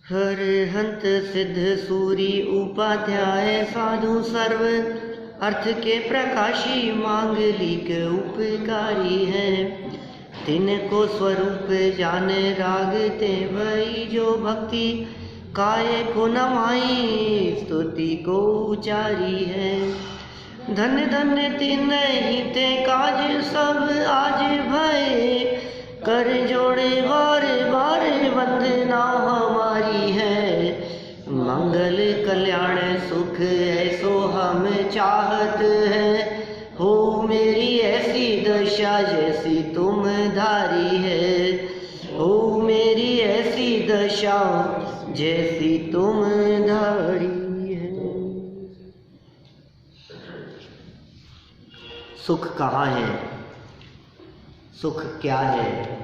हर हंत सिद्ध सूरी उपाध्याय साधु सर्व अर्थ के प्रकाशी मांगलिक उपकारी है। तिनको स्वरूप जाने रागते भई जो भक्ति काय को नवाई स्तुति को उचारी है। धन धन तिन ही ते काज सब आज भय कर जोड़े बार बार वंदना हमारी है। मंगल कल्याण सुख ऐसो हम चाहत है। हो मेरी ऐसी दशा जैसी तुम धारी है। हो मेरी ऐसी दशा जैसी तुम धारी है। सुख कहाँ है? सुख क्या है?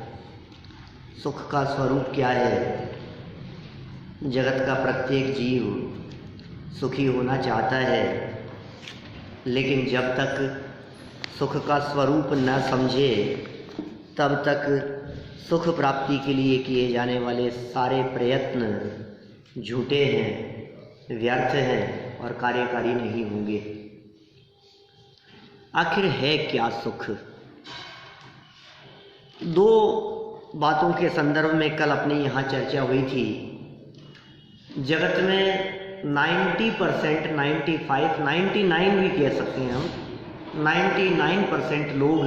सुख का स्वरूप क्या है? जगत का प्रत्येक जीव सुखी होना चाहता है, लेकिन जब तक सुख का स्वरूप न समझे तब तक सुख प्राप्ति के लिए किए जाने वाले सारे प्रयत्न झूठे हैं, व्यर्थ हैं और कार्यकारी नहीं होंगे। आखिर है क्या सुख? दो बातों के संदर्भ में कल अपने यहाँ चर्चा हुई थी। जगत में 90%, 95, 99 भी कह सकते हैं हम, 99% लोग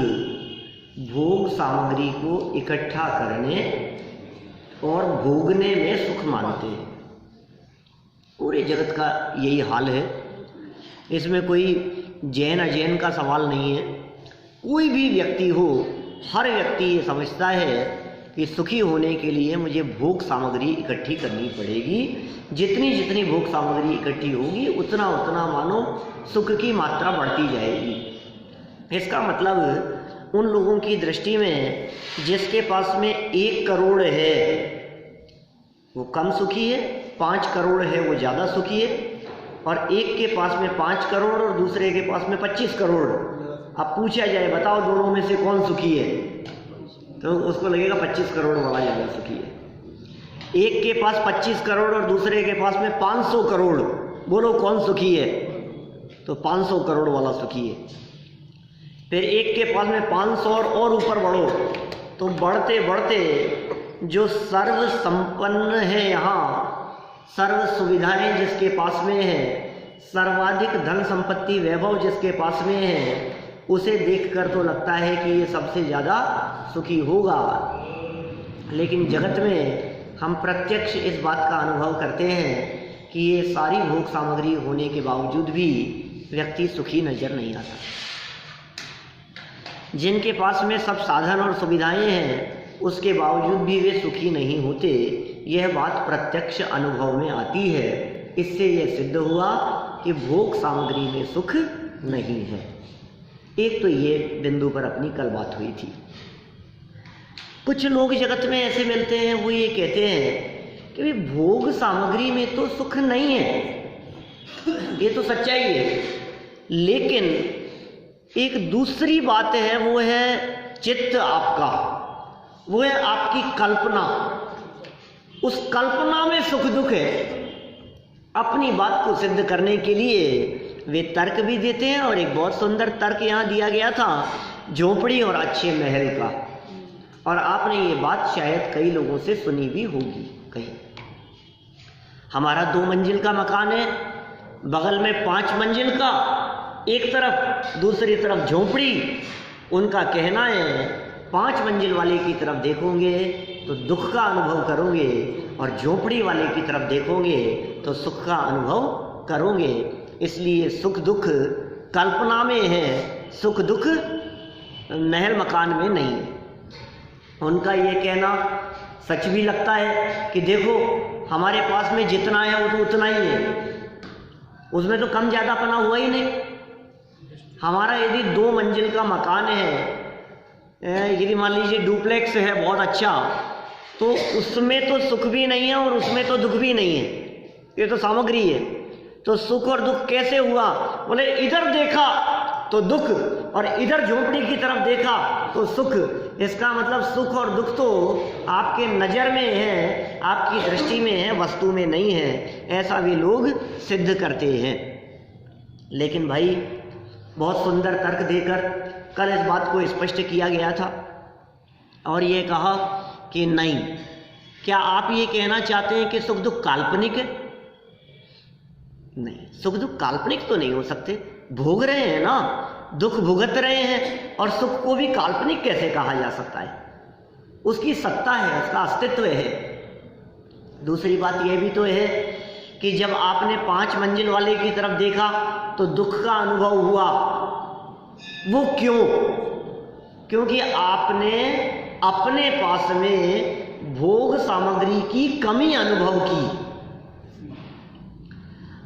भोग सामग्री को इकट्ठा करने और भोगने में सुख मानते हैं। पूरे जगत का यही हाल है। इसमें कोई जैन अजैन का सवाल नहीं है। कोई भी व्यक्ति हो, हर व्यक्ति ये समझता है कि सुखी होने के लिए मुझे भोग सामग्री इकट्ठी करनी पड़ेगी। जितनी जितनी भोग सामग्री इकट्ठी होगी उतना उतना मानो सुख की मात्रा बढ़ती जाएगी। इसका मतलब उन लोगों की दृष्टि में जिसके पास में 1 करोड़ है वो कम सुखी है, 5 करोड़ है वो ज़्यादा सुखी है, और एक के पास में 5 करोड़ और दूसरे के पास में 25 करोड़। अब पूछा जाए बताओ दोनों में से कौन सुखी है, तो उसको लगेगा 25 करोड़ वाला ज़्यादा सुखी है। एक के पास 25 करोड़ और दूसरे के पास में 500 करोड़, बोलो कौन सुखी है? तो 500 करोड़ वाला सुखी है। फिर एक के पास में 500 और ऊपर बढ़ो तो बढ़ते बढ़ते जो सर्व संपन्न है, यहाँ सर्व सुविधाएं जिसके पास में है, सर्वाधिक धन संपत्ति वैभव जिसके पास में है, उसे देखकर तो लगता है कि ये सबसे ज़्यादा सुखी होगा। लेकिन जगत में हम प्रत्यक्ष इस बात का अनुभव करते हैं कि ये सारी भोग सामग्री होने के बावजूद भी व्यक्ति सुखी नजर नहीं आता। जिनके पास में सब साधन और सुविधाएं हैं उसके बावजूद भी वे सुखी नहीं होते। यह बात प्रत्यक्ष अनुभव में आती है। इससे यह सिद्ध हुआ कि भोग सामग्री में सुख नहीं है। एक तो ये बिंदु पर अपनी कल बात हुई थी। कुछ लोग जगत में ऐसे मिलते हैं, वो ये कहते हैं कि भोग सामग्री में तो सुख नहीं है, ये तो सच्चाई है, लेकिन एक दूसरी बात है, वो है चित्त आपका, वो है आपकी कल्पना। उस कल्पना में सुख दुख है। अपनी बात को सिद्ध करने के लिए वे तर्क भी देते हैं, और एक बहुत सुंदर तर्क यहाँ दिया गया था झोपड़ी और अच्छे महल का। और आपने ये बात शायद कई लोगों से सुनी भी होगी कहीं। हमारा 2 मंजिल का मकान है, बगल में 5 मंजिल का, एक तरफ दूसरी तरफ झोपड़ी। उनका कहना है 5 मंजिल वाले की तरफ देखोगे तो दुख का अनुभव करोगे, और झोपड़ी वाले की तरफ देखोगे तो सुख का अनुभव करोगे। इसलिए सुख दुख कल्पना में है, सुख दुख महल मकान में नहीं है। उनका ये कहना सच भी लगता है कि देखो हमारे पास में जितना है वो तो उतना ही है, उसमें तो कम ज़्यादा पना हुआ ही नहीं। हमारा यदि 2 मंजिल का मकान है, यदि मान लीजिए डुप्लेक्स है बहुत अच्छा, तो उसमें तो सुख भी नहीं है और उसमें तो दुख भी नहीं है, ये तो सामग्री है। तो सुख और दुख कैसे हुआ? बोले इधर देखा तो दुख, और इधर झोपड़ी की तरफ देखा तो सुख। इसका मतलब सुख और दुख तो आपके नज़र में है, आपकी दृष्टि में है, वस्तु में नहीं है, ऐसा भी लोग सिद्ध करते हैं। लेकिन भाई बहुत सुंदर तर्क देकर कल इस बात को स्पष्ट किया गया था और ये कहा कि नहीं, क्या आप ये कहना चाहते हैं कि सुख दुख काल्पनिक है? नहीं, सुख दुख काल्पनिक तो नहीं हो सकते, भोग रहे हैं ना, दुख भुगत रहे हैं, और सुख को भी काल्पनिक कैसे कहा जा सकता है? उसकी सत्ता है, उसका अस्तित्व है। दूसरी बात यह भी तो है कि जब आपने 5 मंजिल वाले की तरफ देखा तो दुख का अनुभव हुआ। वो क्यों? क्योंकि आपने अपने पास में भोग सामग्री की कमी अनुभव की।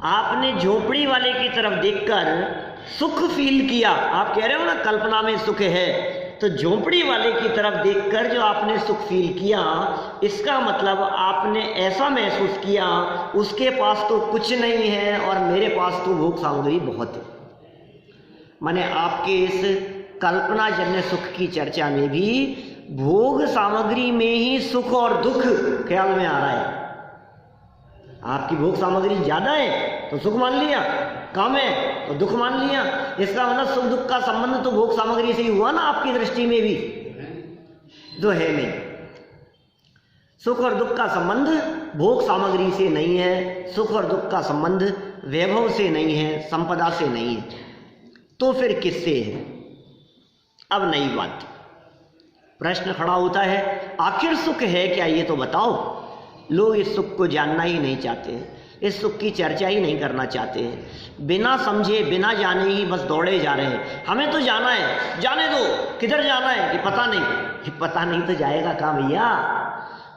आपने झोपड़ी वाले की तरफ देखकर सुख फील किया। आप कह रहे हो ना कल्पना में सुख है, तो झोपड़ी वाले की तरफ देखकर जो आपने सुख फील किया, इसका मतलब आपने ऐसा महसूस किया उसके पास तो कुछ नहीं है और मेरे पास तो भोग सामग्री बहुत है। माने आपके इस कल्पनाजन्य सुख की चर्चा में भी भोग सामग्री में ही सुख और दुख ख्याल में आ रहा है। आपकी भोग सामग्री ज्यादा है तो सुख मान लिया, कम है तो दुख मान लिया। इसका मतलब सुख दुख का संबंध तो भोग सामग्री से ही हुआ ना आपकी दृष्टि में भी, जो है नहीं। सुख और दुख का संबंध भोग सामग्री से नहीं है, सुख और दुख का संबंध वैभव से नहीं है, संपदा से नहीं है, तो फिर किससे है? अब नई बात, प्रश्न खड़ा होता है, आखिर सुख है क्या ये तो बताओ। लोग इस सुख को जानना ही नहीं चाहते हैं, इस सुख की चर्चा ही नहीं करना चाहते हैं, बिना समझे बिना जाने ही बस दौड़े जा रहे हैं। हमें तो जाना है, जाने दो, किधर जाना है कि पता नहीं। कि पता नहीं तो जाएगा कहाँ भैया?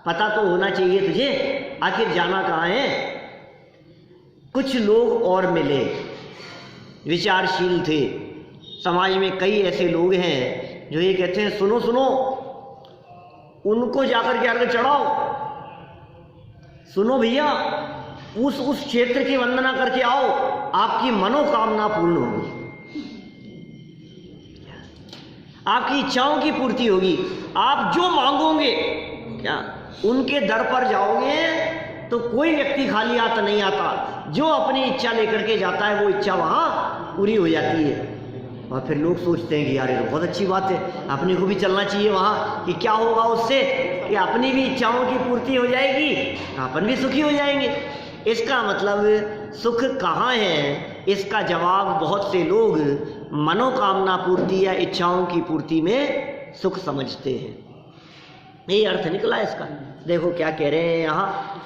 पता तो होना चाहिए तुझे, आखिर जाना कहाँ है। कुछ लोग और मिले, विचारशील थे। समाज में कई ऐसे लोग हैं जो ये कहते हैं सुनो सुनो, उनको जाकर के आगे चढ़ाओ, सुनो भैया, उस क्षेत्र की वंदना करके आओ, आपकी मनोकामना पूर्ण होगी, आपकी इच्छाओं की पूर्ति होगी। आप जो मांगोगे, क्या उनके दर पर जाओगे तो कोई व्यक्ति खाली हाथ नहीं आता। जो अपनी इच्छा लेकर के जाता है वो इच्छा वहां पूरी हो जाती है। और फिर लोग सोचते हैं कि यार ये तो बहुत अच्छी बात है, अपने को भी चलना चाहिए वहाँ, कि क्या होगा उससे कि अपनी भी इच्छाओं की पूर्ति हो जाएगी, अपन भी सुखी हो जाएंगे। इसका मतलब सुख कहाँ है? इसका जवाब बहुत से लोग मनोकामना पूर्ति या इच्छाओं की पूर्ति में सुख समझते हैं। यही अर्थ निकला इसका। देखो क्या कह रहे हैं यहाँ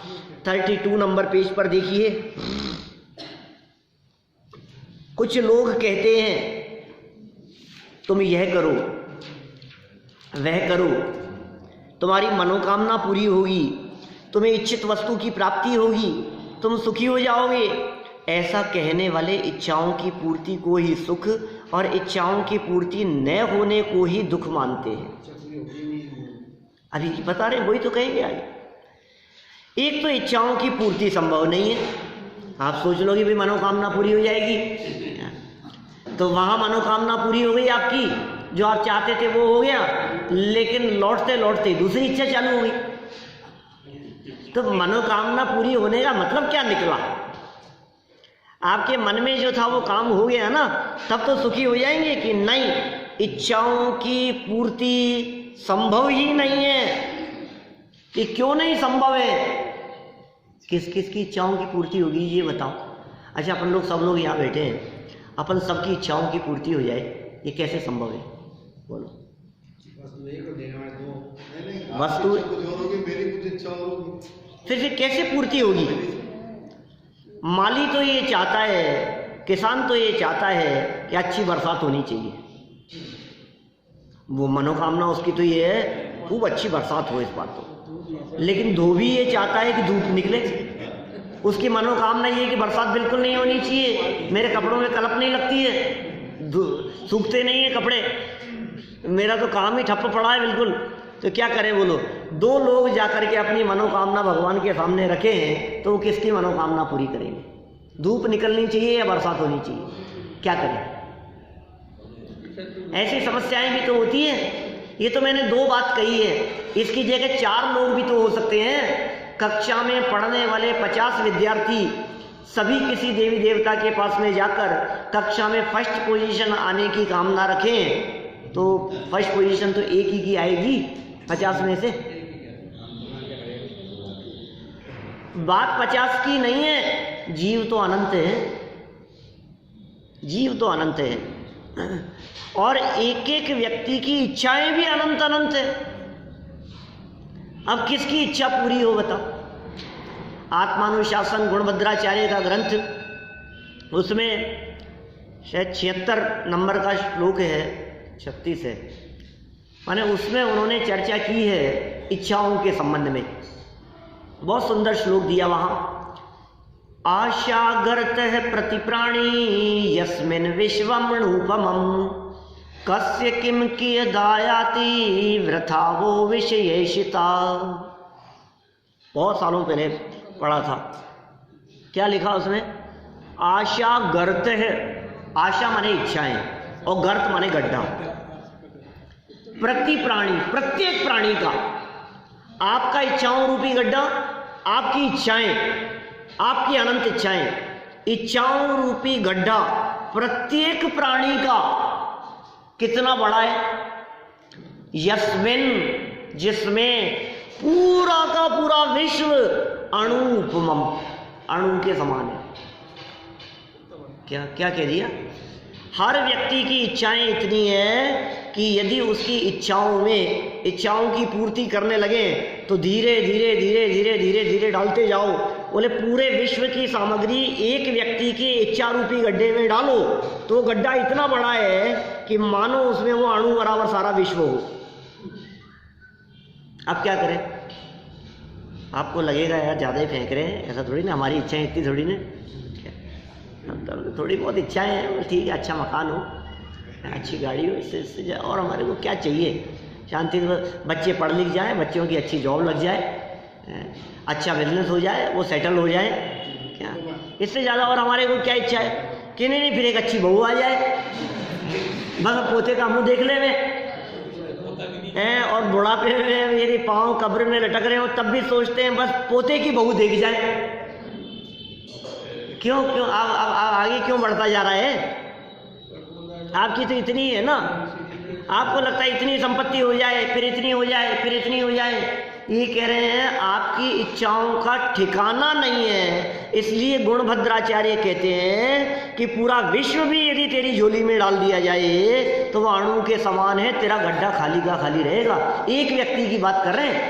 32 नंबर पेज पर देखिए। कुछ लोग कहते हैं तुम यह करो वह करो, तुम्हारी मनोकामना पूरी होगी, तुम्हें इच्छित वस्तु की प्राप्ति होगी, तुम सुखी हो जाओगे। ऐसा कहने वाले इच्छाओं की पूर्ति को ही सुख और इच्छाओं की पूर्ति न होने को ही दुख मानते हैं। अभी बता रहे वही तो कहेंगे आगे। एक तो इच्छाओं की पूर्ति संभव नहीं है। आप सोच लो कि भाई मनोकामना पूरी हो जाएगी, तो वहां मनोकामना पूरी हो गई आपकी, जो आप चाहते थे वो हो गया, लेकिन लौटते लौटते दूसरी इच्छा चालू हो गई। तो मनोकामना पूरी होने का मतलब क्या निकला? आपके मन में जो था वो काम हो गया ना, तब तो सुखी हो जाएंगे कि नहीं, इच्छाओं की पूर्ति संभव ही नहीं है। कि क्यों नहीं संभव है? किस किस की इच्छाओं की पूर्ति होगी ये बताओ। अच्छा, अपन लोग सब लोग यहाँ बैठे हैं, अपन सबकी इच्छाओं की पूर्ति हो जाए, ये कैसे संभव है? बोलो। वस्तु फिर कैसे पूर्ति होगी? माली तो ये चाहता है, किसान तो ये चाहता है कि अच्छी बरसात होनी चाहिए, वो मनोकामना उसकी तो ये है खूब अच्छी बरसात हो इस बार तो। लेकिन धोबी ये चाहता है कि धूप निकले, उसकी मनोकामना ये कि बरसात बिल्कुल नहीं होनी चाहिए, मेरे कपड़ों में कलप नहीं लगती है, सूखते नहीं है कपड़े, मेरा तो काम ही ठप्प पड़ा है बिल्कुल। तो क्या करें बोलो? दो लोग जाकर के अपनी मनोकामना भगवान के सामने रखे हैं, तो वो किसकी मनोकामना पूरी करेंगे? धूप निकलनी चाहिए या बरसात होनी चाहिए? क्या करें? ऐसी समस्याएं भी तो होती हैं। ये तो मैंने 2 बात कही है, इसकी जगह 4 लोग भी तो हो सकते हैं। कक्षा में पढ़ने वाले 50 विद्यार्थी सभी किसी देवी देवता के पास में जाकर कक्षा में फर्स्ट पोजीशन आने की कामना रखें तो फर्स्ट पोजीशन तो एक ही की आएगी 50 में से। बात 50 की नहीं है, जीव तो अनंत है, जीव तो अनंत है और एक एक व्यक्ति की इच्छाएं भी अनंत अनंत है। अब किसकी इच्छा पूरी हो बताओ। आत्मानुशासन गुणभद्राचार्य का ग्रंथ, उसमें शायद 76 नंबर का श्लोक है, 36 है, माने उसमें उन्होंने चर्चा की है इच्छाओं के संबंध में। बहुत सुंदर श्लोक दिया वहां। आशागर्तः प्रतिप्राणी यस्मिन् विश्वमणुपमम् कस्य किम कियदायाति वृथा वो विषयेशिता। बहुत सालों पहले पढ़ा था। क्या लिखा उसमें? आशा गर्त है, आशा माने इच्छाएं और गर्त माने गड्ढा। प्रति प्राणी, प्रत्येक प्राणी का, आपका इच्छाओं रूपी गड्ढा, आपकी इच्छाएं, आपकी अनंत इच्छाएं, इच्छाओं रूपी गड्ढा प्रत्येक प्राणी का कितना बड़ा है? यस्मिन, जिसमें पूरा का पूरा विश्व अणुपमम, अणु के समान है। क्या क्या कह दिया? हर व्यक्ति की इच्छाएं इतनी है कि यदि उसकी इच्छाओं में इच्छाओं की पूर्ति करने लगे तो धीरे धीरे धीरे धीरे धीरे धीरे डालते जाओ। बोले पूरे विश्व की सामग्री एक व्यक्ति की इच्छा रूपी गड्ढे में डालो तो गड्ढा इतना बड़ा है कि मानो उसमें वो अणु बराबर सारा विश्व हो। अब क्या करें? आपको लगेगा यार ज़्यादा ही फेंक रहे हैं, ऐसा थोड़ी ना, हमारी इच्छाएं इतनी थोड़ी ना, थोड़ी बहुत इच्छाएं हैं, ठीक है, अच्छा मकान हो, अच्छी गाड़ी हो, इससे और हमारे को क्या चाहिए? शांति से बच्चे पढ़ लिख जाए, बच्चों की अच्छी जॉब लग जाए, अच्छा बिजनेस हो जाए, वो सेटल हो जाए, क्या इससे ज़्यादा और हमारे को क्या इच्छा है? कि नहीं फिर एक अच्छी बहू आ जाए, बस पोते का मुँह देख ले में हैं, और बुढ़ापे में मेरे पाँव कब्र में लटक रहे हो तब भी सोचते हैं बस पोते की बहू देख जाए। क्यों क्यों आगे क्यों बढ़ता जा रहा है? आपकी तो इतनी है ना, आपको लगता है इतनी संपत्ति हो जाए, फिर इतनी हो जाए, फिर इतनी हो जाए। ये कह रहे हैं आपकी इच्छाओं का ठिकाना नहीं है, इसलिए गुणभद्राचार्य कहते हैं कि पूरा विश्व भी यदि तेरी झोली में डाल दिया जाए तो वह अणु के समान है, तेरा गड्ढा खाली का खाली रहेगा। एक व्यक्ति की बात कर रहे हैं।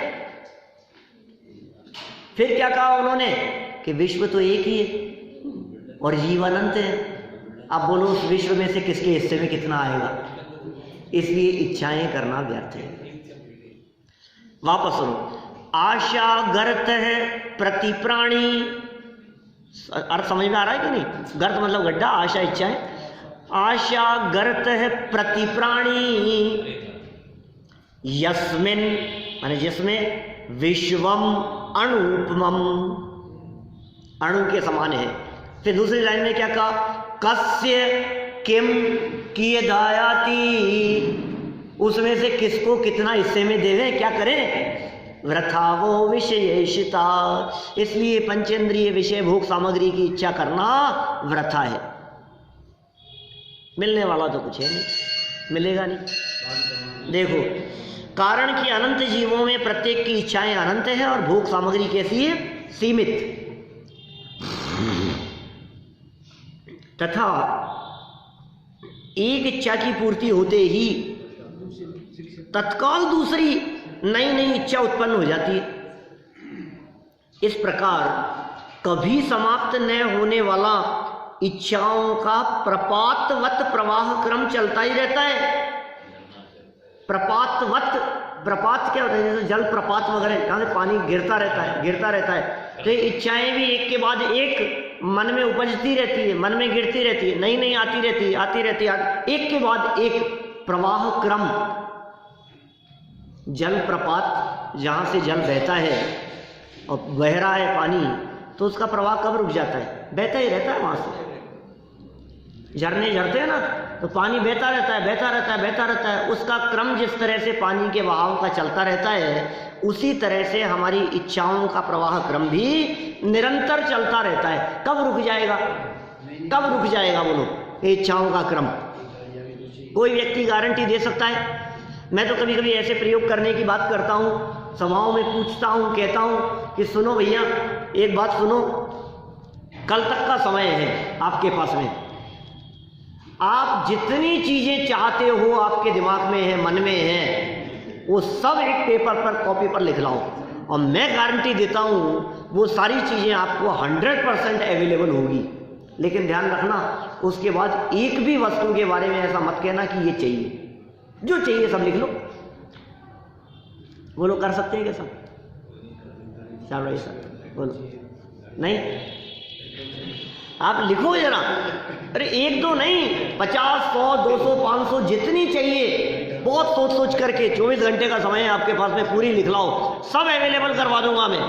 फिर क्या कहा उन्होंने कि विश्व तो एक ही है और जीव अनंत है। अब बोलो उस विश्व में से किसके हिस्से में कितना आएगा? इसलिए इच्छाएं करना व्यर्थ है। वापस सुनो, आशा गर्त है प्रति प्राणी, अर्थ समझ में आ रहा है कि नहीं? गर्त मतलब गड्ढा, आशा इच्छाएं। आशा गर्त है प्रति प्राणी यस्मिन माने जिसमें विश्वम अणुपमम, अणु के समान है। फिर दूसरी लाइन में क्या कहा? कस्य किम कियदायाति, उसमें से किसको कितना हिस्से में देवे, क्या करें? वृथा वो विषयेशिता, इसलिए पंचेंद्रिय विषय भोग सामग्री की इच्छा करना वृथा है। मिलने वाला तो कुछ है नहीं, मिलेगा नहीं। देखो, कारण कि अनंत जीवों में प्रत्येक की इच्छाएं अनंत है और भोग सामग्री कैसी है? सीमित। तथा एक इच्छा की पूर्ति होते ही तत्काल दूसरी नई नई इच्छा उत्पन्न हो जाती है। इस प्रकार कभी समाप्त न होने वाला इच्छाओं का प्रपातवत प्रवाह क्रम चलता ही रहता है। प्रपातवत, प्रपात क्या होता है? जैसे जल प्रपात वगैरह, जहाँ से पानी गिरता रहता है, गिरता रहता है। तो इच्छाएं भी एक के बाद एक मन में उपजती रहती है, मन में गिरती रहती है, नई नई आती रहती है, आती रहती है, एक के बाद एक प्रवाह क्रम। जल प्रपात, जहाँ से जल बहता है और बह रहा है पानी, तो उसका प्रवाह कब रुक जाता है? बहता ही रहता है वहाँ से। झरने झरते हैं ना, तो पानी बहता रहता है, बहता रहता है, बहता रहता है। उसका क्रम जिस तरह से पानी के बहाव का चलता रहता है, उसी तरह से हमारी इच्छाओं का प्रवाह क्रम भी निरंतर चलता रहता है। कब रुक जाएगा, कब रुक जाएगा बोलो इच्छाओं का क्रम? कोई व्यक्ति गारंटी दे सकता है? मैं तो कभी कभी ऐसे प्रयोग करने की बात करता हूँ, सभाओं में पूछता हूँ, कहता हूँ कि सुनो भैया एक बात सुनो, कल तक का समय है आपके पास में, आप जितनी चीजें चाहते हो आपके दिमाग में है, मन में है, वो सब एक पेपर पर, कॉपी पर लिख लाओ, और मैं गारंटी देता हूँ वो सारी चीजें आपको 100% अवेलेबल होगी। लेकिन ध्यान रखना, उसके बाद एक भी वस्तु के बारे में ऐसा मत कहना कि ये चाहिए, जो चाहिए सब लिख लो। बोलो कर सकते हैं क्या सब? चल रही सर बोलो नहीं, आप लिखो जरा। अरे एक दो नहीं, 50, 100, 200, 500 जितनी चाहिए, बहुत सोच सोच करके 24 घंटे का समय है आपके पास में, पूरी लिख लाओ, सब अवेलेबल करवा दूंगा मैं।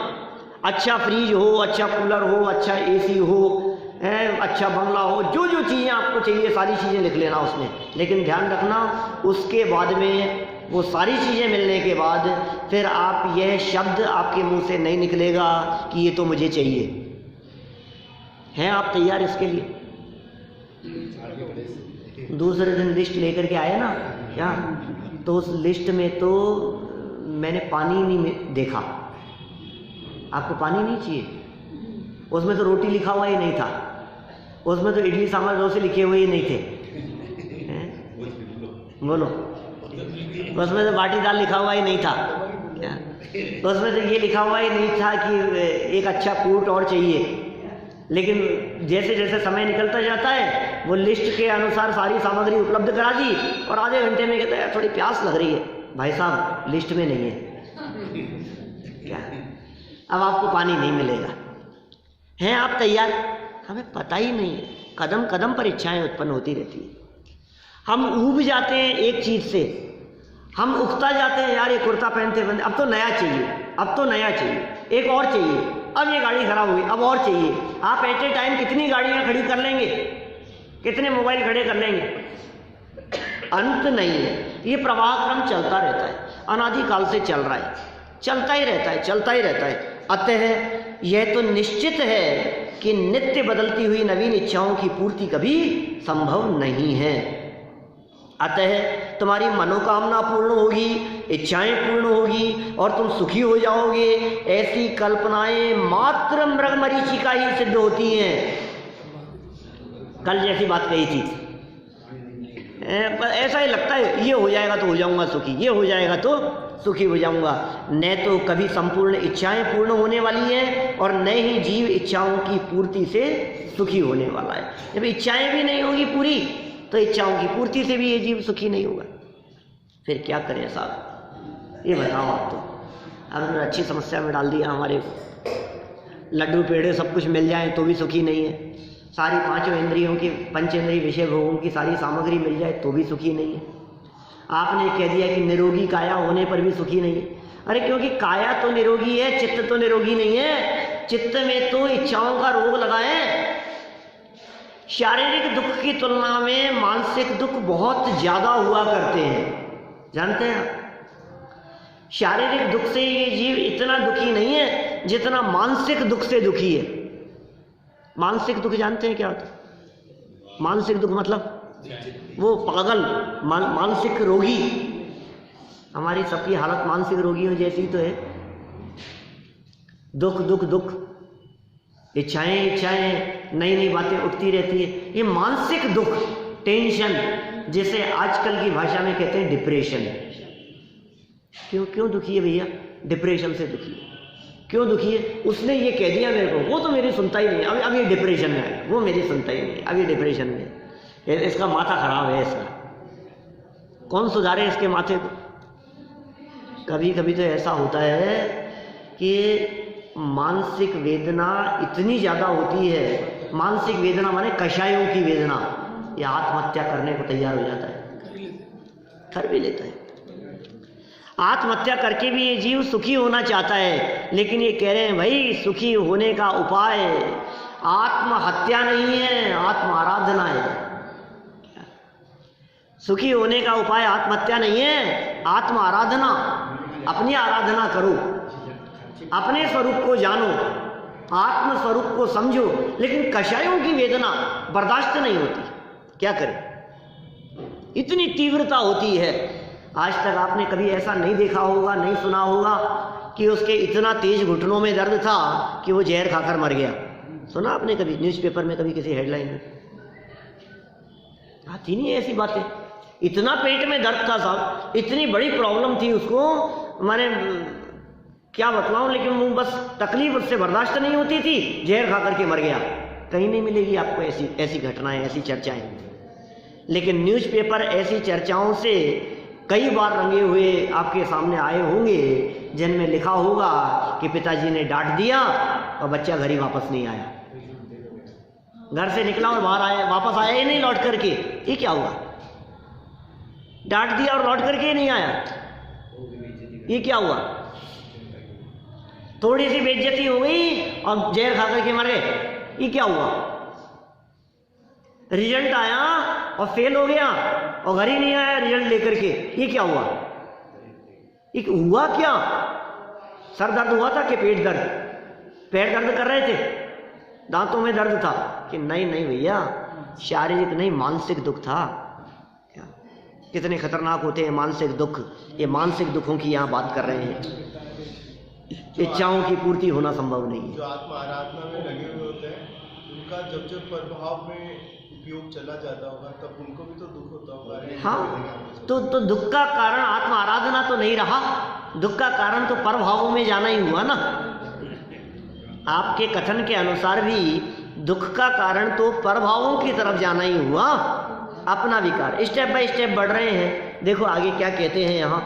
अच्छा फ्रिज हो, अच्छा कूलर हो, अच्छा एसी हो, अच्छा बंगला हो, जो जो चीज़ें आपको चाहिए सारी चीज़ें लिख लेना उसमें। लेकिन ध्यान रखना, उसके बाद में वो सारी चीज़ें मिलने के बाद फिर आप यह शब्द आपके मुंह से नहीं निकलेगा कि ये तो मुझे चाहिए। हैं आप तैयार इसके लिए? दूसरे दिन लिस्ट लेकर के आए ना क्या, तो उस लिस्ट में तो मैंने पानी नहीं देखा। आपको पानी नहीं चाहिए? उसमें तो रोटी लिखा हुआ ही नहीं था, उसमें तो इडली सांभर डोसे लिखे हुए ही नहीं थे। बोलो, उसमें तो बाटी दाल लिखा हुआ ही नहीं था, उसमें तो ये लिखा हुआ ही नहीं था कि एक अच्छा फ्रूट और चाहिए। लेकिन जैसे जैसे समय निकलता जाता है, वो लिस्ट के अनुसार सारी सामग्री उपलब्ध करा दी, और आधे घंटे में कहते हैं थोड़ी प्यास लग रही है, भाई साहब लिस्ट में नहीं है क्या, अब आपको पानी नहीं मिलेगा। हैं आप तैयार? हमें पता ही नहीं है, कदम कदम पर इच्छाएं उत्पन्न होती रहती है। हम ऊब जाते हैं एक चीज से, हम उगता जाते हैं, यार ये कुर्ता पहनते पहनते अब तो नया चाहिए, अब तो नया चाहिए, एक और चाहिए, अब ये गाड़ी खराब हुई, अब और चाहिए। आप एट ए टाइम कितनी गाड़ियां खड़ी कर लेंगे, कितने मोबाइल खड़े कर लेंगे, अंत नहीं है। ये प्रवाह क्रम चलता रहता है, अनादिकाल से चल रहा है, चलता ही रहता है, चलता ही रहता है। अतः यह तो निश्चित है कि नित्य बदलती हुई नवीन इच्छाओं की पूर्ति कभी संभव नहीं है। अतः तुम्हारी मनोकामना पूर्ण होगी, इच्छाएं पूर्ण होगी और तुम सुखी हो जाओगे, ऐसी कल्पनाएं मात्र मृग मरीचिका ही सिद्ध होती हैं। कल जैसी बात कही थी, ऐसा ही लगता है ये हो जाएगा तो हो जाऊंगा सुखी, ये हो जाएगा तो सुखी हो जाऊंगा। न तो कभी संपूर्ण इच्छाएं पूर्ण होने वाली हैं और न ही जीव इच्छाओं की पूर्ति से सुखी होने वाला है। जब इच्छाएं भी नहीं होगी पूरी, तो इच्छाओं की पूर्ति से भी ये जीव सुखी नहीं होगा। फिर क्या करें साहब, ये बताओ आप। तो अगर अच्छी समस्या में डाल दिया, हमारे लड्डू पेड़े सब कुछ मिल जाए तो भी सुखी नहीं है, सारी पांचों इंद्रियों की, पंचेंद्रिय विषय भोगों की सारी सामग्री मिल जाए तो भी सुखी नहीं है। आपने कह दिया कि निरोगी काया होने पर भी सुखी नहीं है। अरे क्योंकि काया तो निरोगी है, चित्त तो निरोगी नहीं है। चित्त में तो इच्छाओं का रोग लगा है। शारीरिक दुख की तुलना में मानसिक दुख बहुत ज्यादा हुआ करते हैं, जानते हैं आप। शारीरिक दुख से ये जीव इतना दुखी नहीं है जितना मानसिक दुख से दुखी है। मानसिक दुख जानते हैं क्या होता है? मानसिक दुख मतलब वो पागल, मानसिक रोगी। हमारी सबकी हालत मानसिक रोगियों जैसी तो है। दुख दुख दुख, इच्छाएं इच्छाएं, नई नई बातें उठती रहती है। ये मानसिक दुख, टेंशन, जिसे आजकल की भाषा में कहते हैं डिप्रेशन। क्यों क्यों दुखी है भैया? डिप्रेशन से दुखी है। क्यों दुखी है? उसने ये कह दिया मेरे को, वो तो मेरी सुनता ही नहीं, अब ये डिप्रेशन में है, वो मेरी सुनता ही नहीं, अब ये डिप्रेशन में है, इसका माथा खराब है, इसका कौन सुधारे इसके माथे को। कभी कभी तो ऐसा होता है कि मानसिक वेदना इतनी ज़्यादा होती है, मानसिक वेदना माने कषायों की वेदना, ये आत्महत्या करने को तैयार हो जाता है, कर भी लेता है। आत्महत्या करके भी ये जीव सुखी होना चाहता है, लेकिन ये कह रहे हैं भाई सुखी होने का उपाय आत्महत्या नहीं है, आत्म आराधना है। सुखी होने का उपाय आत्महत्या नहीं है, आत्म आराधना। अपनी आराधना करो, अपने स्वरूप को जानो, आत्म स्वरूप को समझो। लेकिन कषायों की वेदना बर्दाश्त नहीं होती, क्या करें, इतनी तीव्रता होती है। आज तक आपने कभी ऐसा नहीं देखा होगा, नहीं सुना होगा कि उसके इतना तेज घुटनों में दर्द था कि वो जहर खाकर मर गया। सुना आपने कभी न्यूज़पेपर में, कभी किसी हेडलाइन में? आती नहीं ऐसी बातें। इतना पेट में दर्द था साहब, इतनी बड़ी प्रॉब्लम थी उसको, मैंने क्या बतलाऊं, लेकिन वो बस तकलीफ उससे बर्दाश्त नहीं होती थी, जहर खा करके मर गया। कहीं नहीं मिलेगी आपको ऐसी घटनाएं, ऐसी चर्चाएं। लेकिन न्यूज़पेपर ऐसी चर्चाओं से कई बार रंगे हुए आपके सामने आए होंगे, जिनमें लिखा होगा कि पिताजी ने डांट दिया और बच्चा घर ही वापस नहीं आया। घर से निकला और बाहर आया, वापस आया ही नहीं लौट करके। ये क्या हुआ? डांट दिया और लौट करके ही नहीं आया, ये क्या हुआ? थोड़ी सी बेइज्जती हो गई और जहर खा करके मर गए, ये क्या हुआ? रिजल्ट आया और फेल हो गया और घर ही नहीं आया रिजल्ट लेकर के, ये क्या हुआ? ये हुआ क्या? सर दर्द हुआ था कि पेट दर्द? पैर दर्द कर रहे थे, दांतों में दर्द था कि नहीं? नहीं भैया, शारीरिक नहीं, मानसिक दुख था। क्या कितने खतरनाक होते हैं मानसिक दुख। ये मानसिक दुखों की यहाँ बात कर रहे हैं। इच्छाओं की पूर्ति होना संभव नहीं है। जो आत्मा आराधना में लगे हुए होते हैं, उनका जब प्रभाव में उपयोग चला जाता होगा, तब उनको भी तो दुख होता होगा। हाँ, तो दुख का कारण आत्मा आराधना तो नहीं रहा, दुख का कारण तो परभावों में जाना ही हुआ ना। आपके कथन के अनुसार भी दुख का कारण तो परभावों की तरफ जाना ही हुआ। अपना विकार स्टेप बाय स्टेप बढ़ रहे हैं। देखो आगे क्या कहते हैं यहाँ,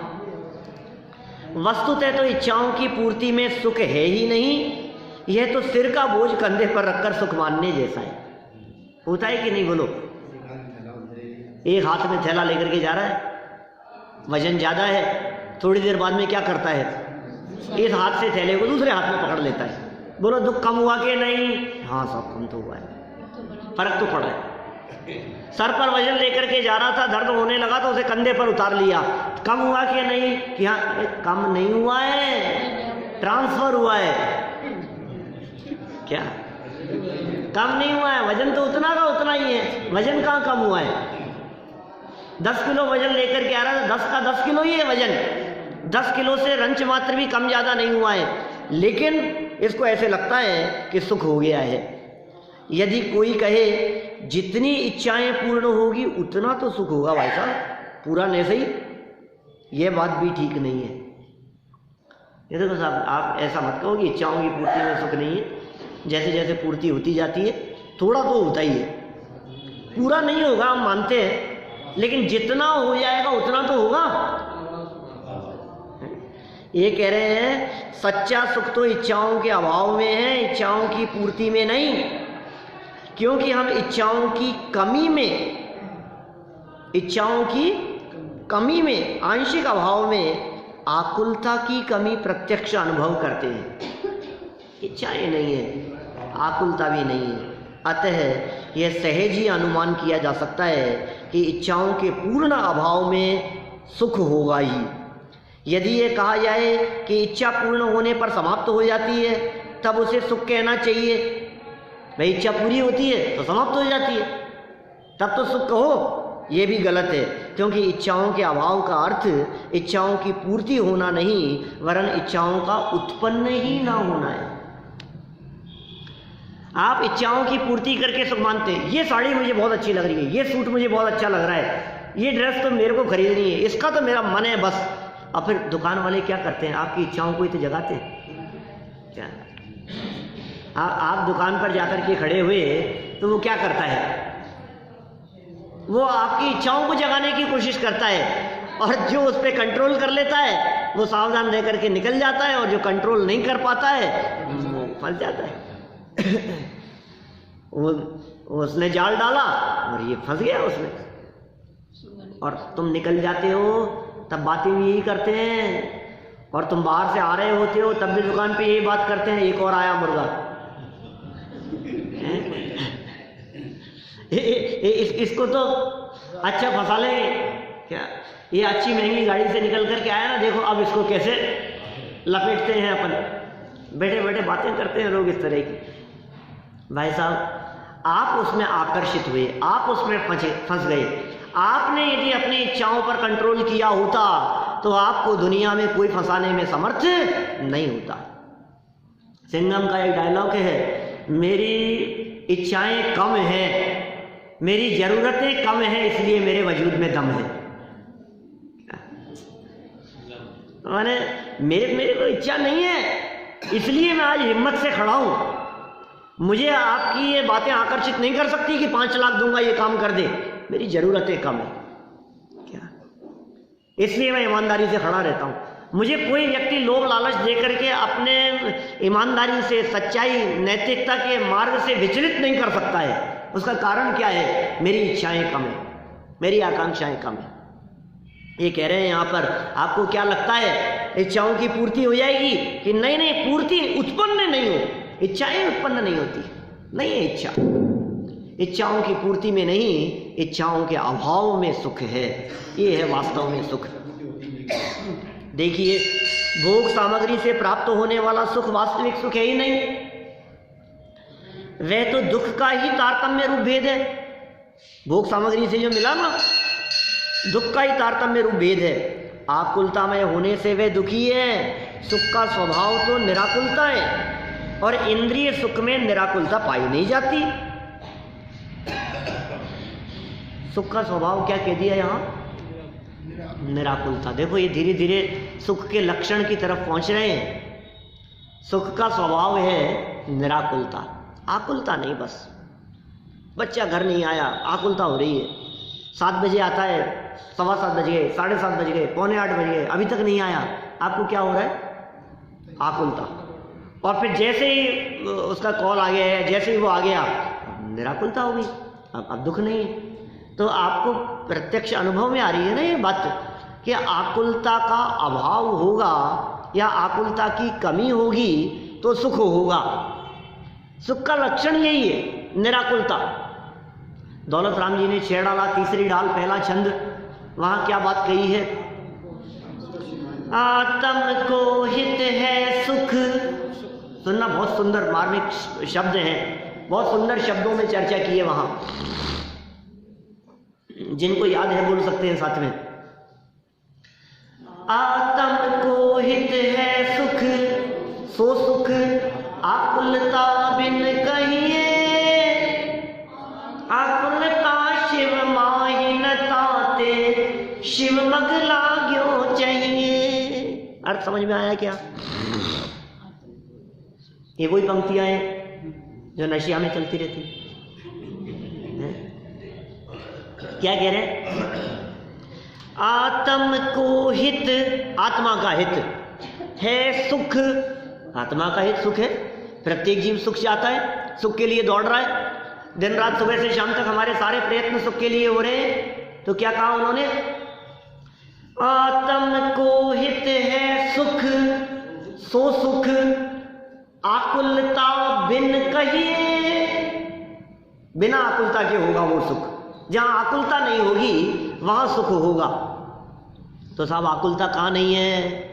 वस्तुतः तो इच्छाओं की पूर्ति में सुख है ही नहीं, यह तो सिर का बोझ कंधे पर रखकर सुख मानने जैसा है। होता है कि नहीं बोलो? एक हाथ में थैला लेकर के जा रहा है, वजन ज्यादा है, थोड़ी देर बाद में क्या करता है, इस हाथ से थैले को दूसरे हाथ में पकड़ लेता है। बोलो दुख कम हुआ कि नहीं? हाँ सब कम तो हुआ है, फर्क तो पड़ा है। सर पर वजन लेकर के जा रहा था, दर्द होने लगा तो उसे कंधे पर उतार लिया, कम हुआ कि नहीं? कि हाँ, कम नहीं हुआ है, ट्रांसफर हुआ है। क्या कम नहीं हुआ है? वजन तो उतना का उतना ही है, वजन कहाँ कम हुआ है? 10 किलो वजन लेकर के आ रहा है, 10 का 10 किलो ही है वजन। 10 किलो से रंच मात्र भी कम ज्यादा नहीं हुआ है, लेकिन इसको ऐसे लगता है कि सुख हो गया है। यदि कोई कहे जितनी इच्छाएं पूर्ण होगी उतना तो सुख होगा, भाई साहब पूरा नहीं सही, यह बात भी ठीक नहीं है। ये देखो साहब, आप ऐसा मत कहो कि इच्छाओं की पूर्ति में सुख नहीं है। जैसे जैसे पूर्ति होती जाती है थोड़ा तो होता ही है, पूरा नहीं होगा हम मानते हैं, लेकिन जितना हो जाएगा उतना तो होगा। ये कह रहे हैं सच्चा सुख तो इच्छाओं के अभाव में है, इच्छाओं की पूर्ति में नहीं। क्योंकि हम इच्छाओं की कमी में आंशिक अभाव में आकुलता की कमी प्रत्यक्ष अनुभव करते हैं। इच्छाएं नहीं है, आकुलता भी नहीं है, अतः यह सहज ही अनुमान किया जा सकता है कि इच्छाओं के पूर्ण अभाव में सुख होगा ही। यदि ये कहा जाए कि इच्छा पूर्ण होने पर समाप्त हो जाती है, तब उसे सुख कहना चाहिए। भाई इच्छा पूरी होती है तो समाप्त हो जाती है, तब तो सुख कहो। ये भी गलत है, क्योंकि इच्छाओं के अभाव का अर्थ इच्छाओं की पूर्ति होना नहीं, वरन इच्छाओं का उत्पन्न ही ना होना है। आप इच्छाओं की पूर्ति करके सुख मानते हैं, ये साड़ी मुझे बहुत अच्छी लग रही है, ये सूट मुझे बहुत अच्छा लग रहा है, ये ड्रेस तो मेरे को खरीदनी है, इसका तो मेरा मन है बस। और फिर दुकान वाले क्या करते हैं, आपकी इच्छाओं को ही तो जगाते हैं। क्या आप दुकान पर जाकर के खड़े हुए तो वो क्या करता है, वो आपकी इच्छाओं को जगाने की कोशिश करता है, और जो उस पर कंट्रोल कर लेता है वो सावधान रह करके निकल जाता है, और जो कंट्रोल नहीं कर पाता है वो फंस जाता है। उसने जाल डाला और ये फंस गया उसमें, और तुम निकल जाते हो तब बातें भी यही करते हैं, और तुम बाहर से आ रहे होते हो तब भी दुकान पे यही बात करते हैं, एक और आया मुर्गा। इसको तो अच्छा फंसा लेंगे क्या, ये अच्छी महंगी गाड़ी से निकल कर के आया ना, देखो अब इसको कैसे लपेटते हैं अपन, बैठे बैठे बातें करते हैं लोग इस तरह की। भाई साहब आप उसमें आकर्षित हुए, आप उसमें फंस गए। आपने यदि अपनी इच्छाओं पर कंट्रोल किया होता तो आपको दुनिया में कोई फंसाने में समर्थ नहीं होता। सिंघम का एक डायलॉग है, मेरी इच्छाएं कम हैं, मेरी जरूरतें कम हैं, इसलिए मेरे वजूद में दम है। माने मेरे को इच्छा नहीं है, इसलिए मैं आज हिम्मत से खड़ा हूं। मुझे आपकी ये बातें आकर्षित नहीं कर सकती कि 5 लाख दूंगा ये काम कर दे, मेरी जरूरतें कम है क्या, इसलिए मैं ईमानदारी से खड़ा रहता हूं। मुझे कोई व्यक्ति लोभ लालच देकर के अपने ईमानदारी से, सच्चाई, नैतिकता के मार्ग से विचलित नहीं कर सकता है। उसका कारण क्या है, मेरी इच्छाएं कम है, मेरी आकांक्षाएं कम है। ये कह रहे हैं यहाँ पर, आपको क्या लगता है इच्छाओं की पूर्ति हो जाएगी कि नहीं? नहीं, पूर्ति उत्पन्न नहीं हो, इच्छाएं उत्पन्न नहीं होती, नहीं है इच्छा। इच्छाओं की पूर्ति में नहीं, इच्छाओं के अभाव में सुख है। ये है वास्तव में सुख। देखिए, भोग सामग्री से प्राप्त होने वाला सुख वास्तविक सुख है ही नहीं, वह तो दुख का ही तारतम्य रूप भेद है। भोग सामग्री से जो मिला ना, दुख का ही तारतम्य रूप भेद है। आकुलतामय होने से वह दुखी है। सुख का स्वभाव तो निराकुलता है और इंद्रिय सुख में निराकुलता पाई नहीं जाती। सुख का स्वभाव क्या कह दिया यहाँ? निराकुलता। देखो ये धीरे धीरे सुख के लक्षण की तरफ पहुंच रहे हैं। सुख का स्वभाव है निराकुलता, आकुलता नहीं। बस बच्चा घर नहीं आया, आकुलता हो रही है। 7 बजे आता है, 7:15 बज गए, 7:30 बज गए, 7:45 बज गए, अभी तक नहीं आया, आपको क्या हो रहा है? आकुलता। और फिर जैसे ही उसका कॉल आ गया है, जैसे ही वो आ गया, निराकुलता हो गई, अब दुख नहीं है। तो आपको प्रत्यक्ष अनुभव में आ रही है ना ये बात कि आकुलता का अभाव होगा या आकुलता की कमी होगी तो सुख होगा। सुख का लक्षण यही है, निराकुलता। दौलत राम जी ने 6 डाला, तीसरी डाल, पहला छंद, वहां क्या बात कही है? आत्म को हित है सुख। सुनना, बहुत सुंदर मार्मिक शब्द हैं, बहुत सुंदर शब्दों में चर्चा की है वहां। जिनको याद है बोल सकते हैं साथ में। आत्म को हित है सुख, सो सुख आकुलता बिन कहिए। आकुलता शिव माहि न ताते, शिव मग लाग्यो चाहिए। अर्थ समझ में आया क्या? ये वही पंक्तियां हैं जो नशिया में चलती रहती। क्या कह रहे? आत्म को हित, आत्मा का हित है सुख। आत्मा का हित सुख है। प्रत्येक जीव सुख चाहता है, सुख के लिए दौड़ रहा है। दिन रात सुबह से शाम तक हमारे सारे प्रयत्न सुख के लिए हो रहे हैं। तो क्या कहा उन्होंने? आत्म को हित है सुख, सो सुख आकुलता बिन कहिए। बिना आकुलता के होगा वो सुख। जहां आकुलता नहीं होगी वहां सुख होगा। तो साहब आकुलता कहाँ नहीं है?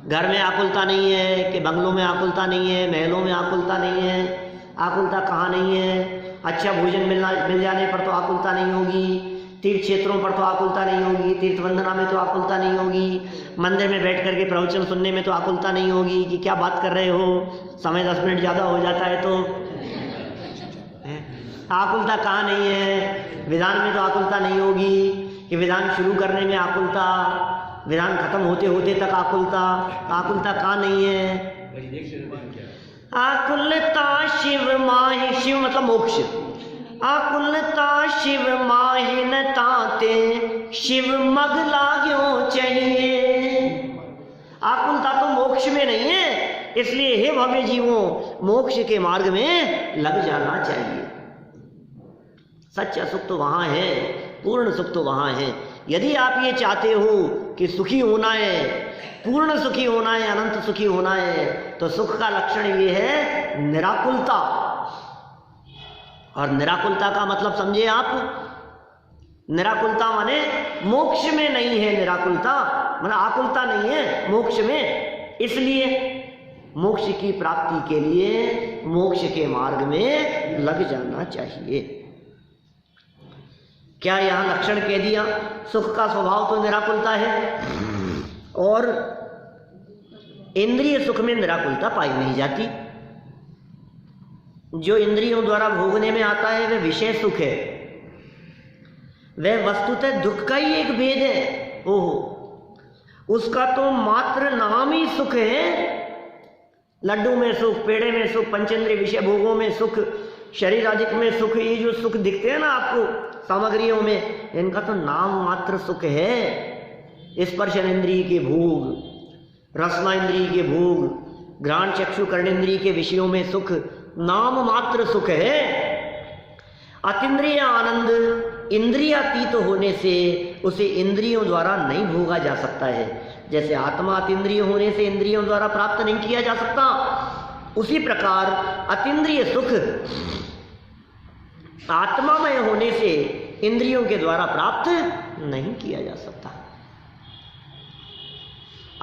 घर में आकुलता नहीं है कि बंगलों में आकुलता नहीं है, महलों में आकुलता नहीं है? आकुलता कहाँ नहीं है? अच्छा भोजन मिल जाने पर तो आकुलता नहीं होगी, तीर्थ क्षेत्रों पर तो आकुलता नहीं होगी, तीर्थ वंदना में तो आकुलता नहीं होगी, मंदिर में बैठ करके प्रवचन सुनने में तो आकुलता नहीं होगी कि क्या बात कर रहे हो, समय 10 मिनट ज़्यादा हो जाता है तो। आकुलता कहाँ नहीं है? विधान में तो आकुलता नहीं होगी कि विधान शुरू करने में आकुलता, विधान खत्म होते होते तक आकुलता। आकुलता कहाँ नहीं है? आकुलता शिव माहि, शिव मतलब मोक्ष। आकुलता शिव माहि न ताते, शिव मग लाग्यो चाहिए। आकुलता तो मोक्ष में नहीं है, इसलिए हे भव्य जीवों, मोक्ष के मार्ग में लग जाना चाहिए। सच्चा सुख तो वहां है, पूर्ण सुख तो वहां है। यदि आप ये चाहते हो कि सुखी होना है, पूर्ण सुखी होना है, अनंत सुखी होना है, तो सुख का लक्षण ये है निराकुलता। और निराकुलता का मतलब समझे आप? निराकुलता माने मोक्ष में नहीं है, निराकुलता माने आकुलता नहीं है मोक्ष में। इसलिए मोक्ष की प्राप्ति के लिए मोक्ष के मार्ग में लग जाना चाहिए। क्या यहां लक्षण कह दिया? सुख का स्वभाव तो निराकुलता है और इंद्रिय सुख में निराकुलता पाई नहीं जाती। जो इंद्रियों द्वारा भोगने में आता है वह विषय सुख है, वह वस्तुतः दुख का ही एक भेद है। ओहो, उसका तो मात्र नाम ही सुख है। लड्डू में सुख, पेड़े में सुख, पंचेंद्रिय विषय भोगों में सुख, शरीर आदि में सुख, ये जो सुख दिखते हैं ना आपको सामग्रियों में, इनका तो नाम मात्र सुख है। स्पर्शन इंद्रिय के भोग, रसना इंद्रिय के भोग, घ्राण चक्षु कर्णेंद्रिय के विषयों में सुख नाम मात्र सुख है। अतीन्द्रिय आनंद इंद्रियातीत होने से उसे इंद्रियों द्वारा नहीं भोगा जा सकता है। जैसे आत्मा अतीन्द्रिय होने से इंद्रियों द्वारा प्राप्त नहीं किया जा सकता, उसी प्रकार अतीन्द्रिय सुख आत्मामय होने से इंद्रियों के द्वारा प्राप्त नहीं किया जा सकता।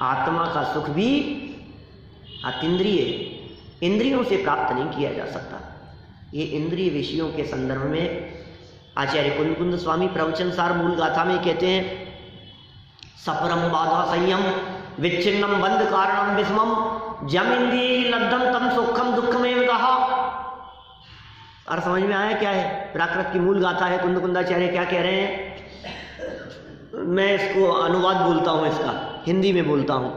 आत्मा का सुख भी अतीन्द्रिय, इंद्रियों से प्राप्त नहीं किया जा सकता। ये इंद्रिय विषयों के संदर्भ में आचार्य कुंद स्वामी प्रवचन सार मूल गाथा में कहते हैं, सपरम बाधा संयम विच्छिन्नम बंध कारणम विस्मम जम इंद्रिय लब्धम तम सुखम दुखमेव कहा। और समझ में आया क्या है? प्राकृत की मूल गाथा है। कुंदाचार्य क्या कह रहे हैं? मैं इसको अनुवाद बोलता हूं, इसका हिंदी में बोलता हूं।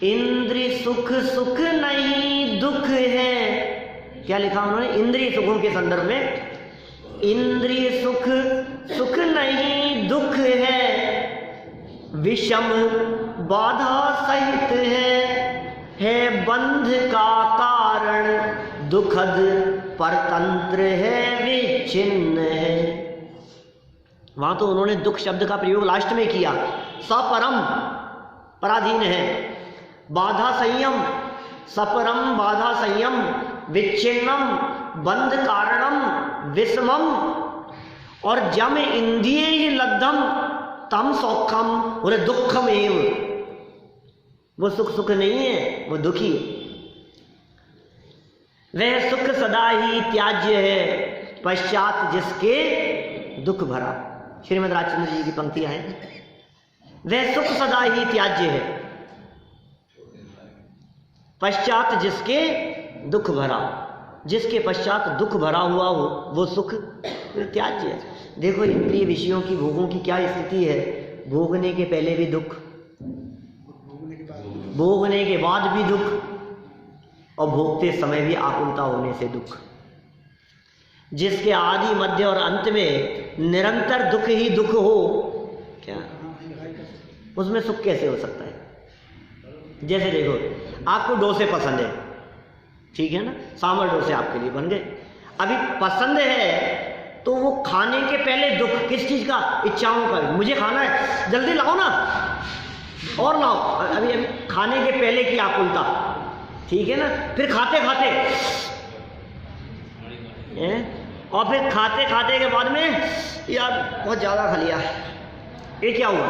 इंद्रिय सुख सुख नहीं दुख है। क्या लिखा उन्होंने? इंद्रिय सुखों के संदर्भ में, इंद्रिय सुख सुख नहीं दुख है, विषम बाधा सहित है बंध का कारण, दुखद परतंत्र है विच्छिन्न है। वहां तो उन्होंने दुख शब्द का प्रयोग लास्ट में किया। सपरम पराधीन है, बाधा संयम, सपरम बाधा संयम, विच्छिन्नम बंध कारणम विषमम, और जम इंद्रिय ही लब्धम तम सौखम बोले दुखम एव। वो सुख सुख नहीं है, वो दुखी है। वह सुख सदा ही त्याज्य है, पश्चात जिसके दुख भरा। श्रीमद् राजचंद्र जी की पंक्तियां हैं। वह सुख सदा ही त्याज्य है, पश्चात जिसके दुख भरा। जिसके पश्चात दुख भरा हुआ हो वो सुख त्याज्य है। देखो इंद्रिय विषयों की भोगों की क्या स्थिति है। भोगने के पहले भी दुख, भोगने के बाद भी दुख, और भोगते समय भी आकुलता होने से दुख। जिसके आदि मध्य और अंत में निरंतर दुख ही दुख हो, क्या उसमें सुख कैसे हो सकता है? जैसे देखो आपको डोसे पसंद है, ठीक है ना, सांभर डोसे आपके लिए बन गए। अभी पसंद है तो वो खाने के पहले दुख किस चीज का? इच्छाओं का। मुझे खाना है, जल्दी लाओ ना, और लाओ। अभी अभी खाने के पहले की आकुलता, ठीक है ना। फिर खाते खाते और फिर खाते खाते के बाद में यार बहुत ज्यादा खा लिया, ये क्या हुआ?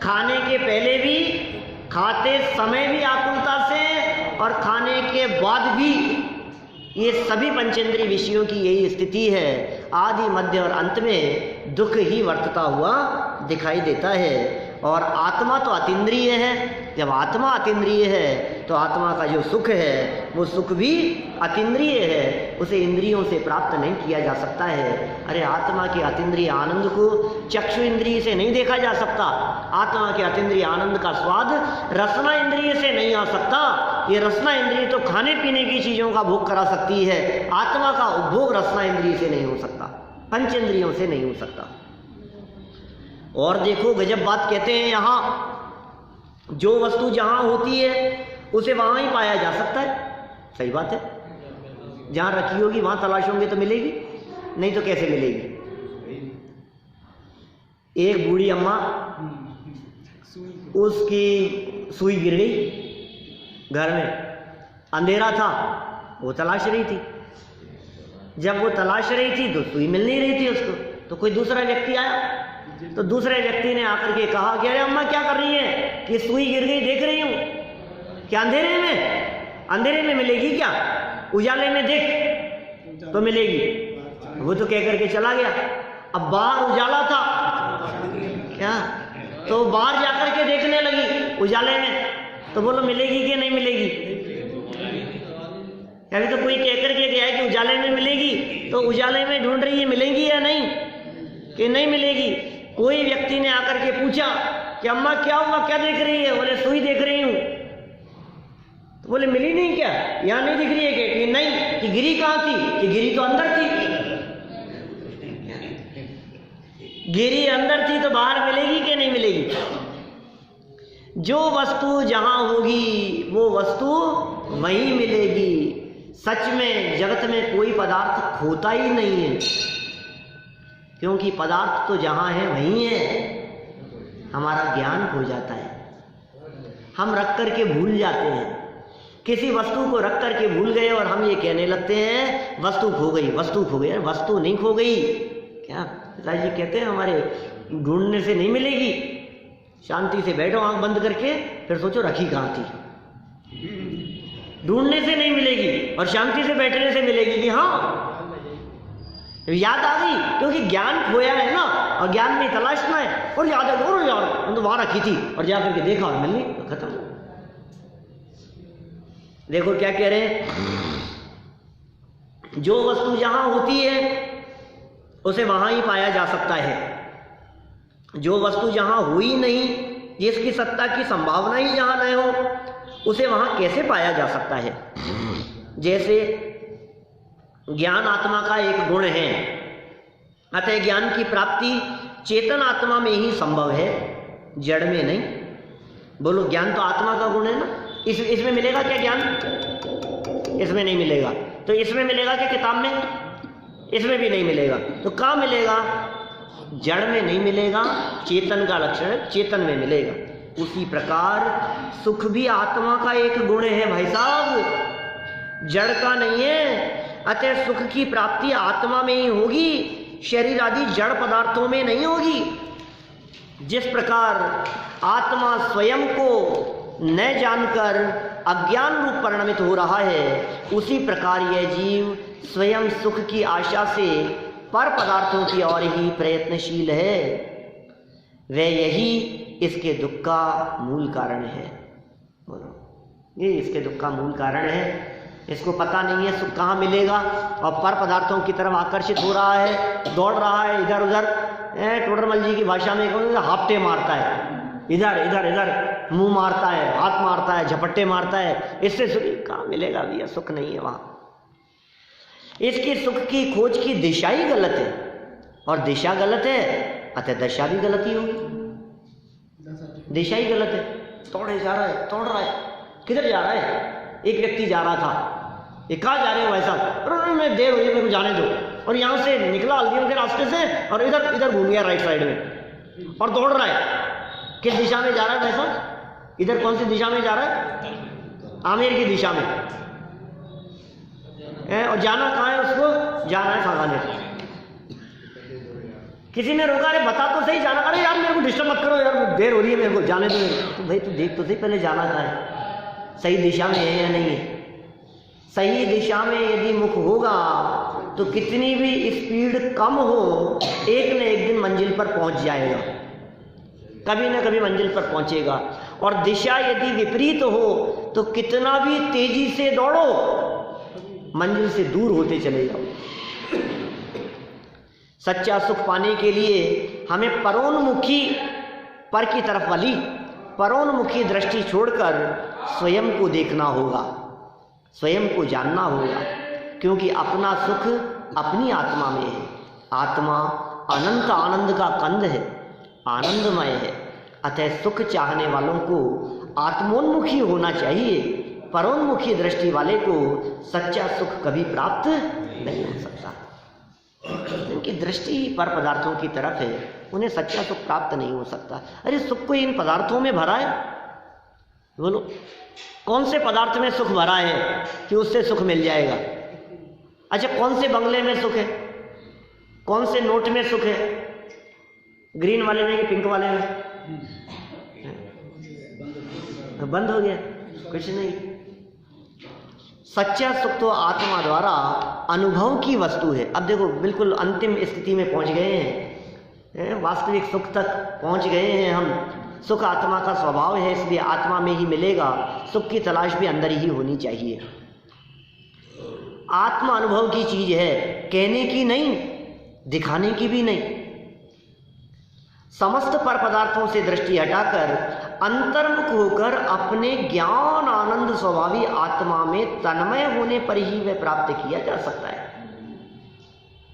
खाने के पहले भी, खाते समय भी आकुलता से, और खाने के बाद भी। ये सभी पंचेंद्रिय विषयों की यही स्थिति है। आदि मध्य और अंत में दुख ही वर्तता हुआ दिखाई देता है। और आत्मा तो अतीन्द्रिय है। जब आत्मा अतीन्द्रिय है तो आत्मा का जो सुख है वो सुख भी अतीन्द्रिय है, उसे इंद्रियों से प्राप्त नहीं किया जा सकता है। अरे आत्मा के अतीन्द्रिय आनंद को चक्षु इंद्रिय से नहीं देखा जा सकता। आत्मा के अतीन्द्रिय आनंद का स्वाद रसना इंद्रिय से नहीं आ सकता। ये रसना इंद्रिय तो खाने पीने की चीजों का भोग करा सकती है, आत्मा का उपभोग रसना इंद्रिय से नहीं हो सकता, पंचेंद्रियों से नहीं हो सकता। और देखो गजब बात कहते हैं, यहाँ जो वस्तु जहां होती है उसे वहां ही पाया जा सकता है। सही बात है, जहां रखी होगी वहां तलाशोगे तो मिलेगी, नहीं तो कैसे मिलेगी? एक बूढ़ी अम्मा, उसकी सुई गिर गई घर में, अंधेरा था, वो तलाश रही थी। जब वो तलाश रही थी तो सुई मिल नहीं रही थी उसको, तो कोई दूसरा व्यक्ति आया, तो दूसरे व्यक्ति ने आकर के कहा कि अरे अम्मा क्या कर रही है, कि सुई गिर गई देख रही हूँ। क्या अंधेरे में मिलेगी क्या, उजाले में देख तो मिलेगी। वो तो कह करके चला गया। अब बाहर उजाला था क्या, तो बाहर जाकर के देखने लगी उजाले में, तो बोलो मिलेगी कि नहीं मिलेगी। अभी तो कोई कह करके गया है कि उजाले में मिलेगी, तो उजाले में ढूंढ रही है मिलेगी या नहीं, कि नहीं मिलेगी। कोई व्यक्ति ने आकर के पूछा कि अम्मा क्या हुआ, क्या देख रही है, बोले सुई देख रही हूँ। तो बोले मिली नहीं क्या, यहाँ नहीं दिख रही है क्या, कि नहीं, कि गिरी कहाँ थी, कि गिरी तो अंदर थी। गिरी अंदर थी तो बाहर मिलेगी कि नहीं मिलेगी। जो वस्तु जहां होगी वो वस्तु वहीं मिलेगी। सच में जगत में कोई पदार्थ खोता ही नहीं है, क्योंकि पदार्थ तो जहां है वहीं है। हमारा ज्ञान खो जाता है, हम रख करके भूल जाते हैं। किसी वस्तु को रख करके भूल गए और हम ये कहने लगते हैं वस्तु खो गई, वस्तु खो गई। वस्तु नहीं खो गई। क्या पिताजी कहते हैं हमारे, ढूंढने से नहीं मिलेगी। शांति से बैठो आंख बंद करके, फिर सोचो रखी कहाँ थी। ढूंढने से नहीं मिलेगी और शांति से बैठने से मिलेगी कि हाँ याद आ गई, क्योंकि ज्ञान खोया है ना, और ज्ञान में तलाशना है। और याद है, और यार तो वहां रखी थी, और जाकर के देखा और मिली, तो खत्म। देखो क्या कह रहे हैं, जो वस्तु जहां होती है उसे वहां ही पाया जा सकता है। जो वस्तु जहां हुई नहीं, जिसकी सत्ता की संभावना ही जहां न हो, उसे वहां कैसे पाया जा सकता है। जैसे ज्ञान आत्मा का एक गुण है, अतः ज्ञान की प्राप्ति चेतन आत्मा में ही संभव है, जड़ में नहीं। बोलो ज्ञान तो आत्मा का गुण है ना, इसमें मिलेगा क्या ज्ञान, इसमें नहीं मिलेगा। तो इसमें मिलेगा क्या किताब में, इसमें भी नहीं मिलेगा। तो कहाँ मिलेगा, जड़ में नहीं मिलेगा। चेतन का लक्षण है, चेतन में मिलेगा। उसी प्रकार सुख भी आत्मा का एक गुण है भाई साहब, जड़ का नहीं है। अतः सुख की प्राप्ति आत्मा में ही होगी, शरीर आदि जड़ पदार्थों में नहीं होगी। जिस प्रकार आत्मा स्वयं को न जानकर अज्ञान रूप परिणमित हो रहा है, उसी प्रकार यह जीव स्वयं सुख की आशा से पर पदार्थों की ओर ही प्रयत्नशील है। वह यही इसके दुख का मूल कारण है। बोलो, ये इसके दुख का मूल कारण है। इसको पता नहीं है सुख कहाँ मिलेगा, और पर पदार्थों की तरफ आकर्षित हो रहा है, दौड़ रहा है इधर उधर। टोडरमल जी की भाषा में हापटे मारता है, इधर इधर इधर मुंह मारता है, हाथ मारता है, झपट्टे मारता है। इससे सुख कहाँ मिलेगा भैया, सुख नहीं है वहाँ। इसकी सुख की खोज की दिशा ही गलत है, और दिशा गलत है अतः दशा भी गलत ही होगी। दिशा ही गलत है, तोड़े जा रहा है, तोड़ रहा है, किधर जा रहा है। एक व्यक्ति जा रहा था, ये कहाँ जा रहे हो भाई साहब, अरे मैं देर हो रही है, मेरे को जाने दो। और यहाँ से निकला हल्दियों के रास्ते से और इधर इधर घूम गया राइट साइड में, और दौड़ रहा है। किस दिशा में जा रहा है भाई साहब, इधर कौन सी दिशा में जा रहा है, आमेर की दिशा में। और जाना कहाँ है उसको, जाना है सांगानेर। किसी ने रोका, अरे बता तो सही जाना, अरे यार मेरे को डिस्टर्ब मत करो यार, देर हो रही है मेरे को, जाने दो। तो भाई तू देख तो सही पहले जाना कहाँ है, सही दिशा में है या नहीं है। सही दिशा में यदि मुख होगा तो कितनी भी स्पीड कम हो, एक न एक दिन मंजिल पर पहुंच जाएगा, कभी न कभी मंजिल पर पहुंचेगा। और दिशा यदि विपरीत हो तो कितना भी तेजी से दौड़ो, मंजिल से दूर होते चले जाओ। सच्चा सुख पाने के लिए हमें परोन्मुखी, पर की तरफ वाली परोन्मुखी दृष्टि छोड़कर स्वयं को देखना होगा, स्वयं को जानना होगा। क्योंकि अपना सुख अपनी आत्मा में है। आत्मा अनंत आनंद का कंद है, आनंदमय है। अतः सुख चाहने वालों को आत्मोन्मुखी होना चाहिए। परोन्मुखी दृष्टि वाले को सच्चा सुख कभी प्राप्त नहीं हो सकता। उनकी दृष्टि पर पदार्थों की तरफ है, उन्हें सच्चा सुख प्राप्त नहीं हो सकता। अरे सुख को इन पदार्थों में भरा है, बोलो कौन से पदार्थ में सुख भरा है कि उससे सुख मिल जाएगा। अच्छा, कौन से बंगले में सुख है, कौन से नोट में सुख है, ग्रीन वाले में कि पिंक वाले में? बंद हो गया, कुछ नहीं। सच्चा सुख तो आत्मा द्वारा अनुभव की वस्तु है। अब देखो, बिल्कुल अंतिम स्थिति में पहुंच गए हैं, वास्तविक सुख तक पहुंच गए हैं हम। सुख आत्मा का स्वभाव है, इसलिए आत्मा में ही मिलेगा। सुख की तलाश भी अंदर ही होनी चाहिए। आत्मा अनुभव की चीज है, कहने की नहीं, दिखाने की भी नहीं। समस्त पर पदार्थों से दृष्टि हटाकर अंतर्मुख होकर अपने ज्ञान आनंद स्वभावी आत्मा में तन्मय होने पर ही वह प्राप्त किया जा सकता है।